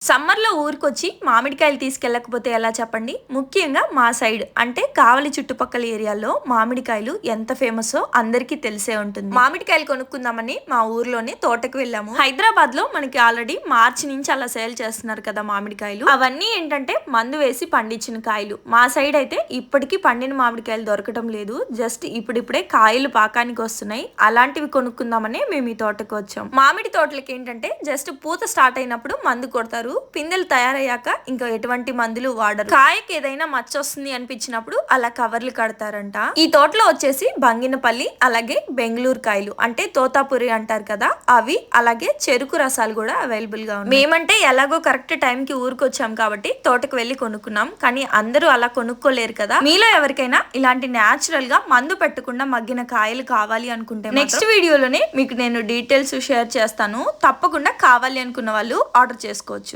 సమ్మర్‌లో ఊరికొచ్చి మామిడికాయలు తీసుకెళ్ళకపోతే ఎలా చెప్పండి? ముఖ్యంగా మా సైడ్ అంటే కావలి చుట్టుపక్కల ఏరియాల్లో మామిడికాయలు ఎంత ఫేమస్సో అందరికీ తెలిసే ఉంటుంది. మామిడికాయలు కొనుక్కుందామని మా ఊర్లోనే తోటకి వెళ్ళాము. హైదరాబాద్‌లో మనకి ఆల్రెడీ మార్చి నుంచి అలా సేల్ చేస్తున్నారు కదా మామిడికాయలు. అవన్నీ ఏంటంటే మందు వేసి పండించిన కాయలు. మా సైడ్ అయితే ఇప్పటికీ పండిన మామిడికాయలు దొరకటం లేదు. జస్ట్ ఇప్పుడిప్పుడే కాయలు పాకానికి వస్తున్నాయి. అలాంటివి కొనుక్కుందామని మేము ఈ తోటకు వచ్చాం. మామిడి తోటలకి ఏంటంటే జస్ట్ పూత స్టార్ట్ అయినప్పుడు మందు కొడతారు. పిందెలు తయారయ్యాక ఇంకా ఎటువంటి మందులు వాడరు. కాయకి ఏదైనా మచ్చ వస్తుంది అనిపించినప్పుడు అలా కవర్లు కడతారంట. ఈ తోటలో వచ్చేసి బంగినపల్లి అలాగే బెంగళూరు కాయలు అంటే తోతాపురి అంటారు కదా, అవి అలాగే చెరుకు రసాలు కూడా అవైలబుల్ గా ఉన్నాయి. మేమంటే ఎలాగో కరెక్ట్ టైం కి ఊరికి వచ్చాం కాబట్టి తోటకు వెళ్ళి కొనుక్కున్నాం. కానీ అందరూ అలా కొనుక్కోలేరు కదా. మీలో ఎవరికైనా ఇలాంటి న్యాచురల్ గా మందు పెట్టకుండా మగ్గిన కాయలు కావాలి అనుకుంటే నెక్స్ట్ వీడియోలోనే మీకు నేను డీటెయిల్స్ షేర్ చేస్తాను. తప్పకుండా కావాలి అనుకున్న వాళ్ళు ఆర్డర్ చేసుకోవచ్చు.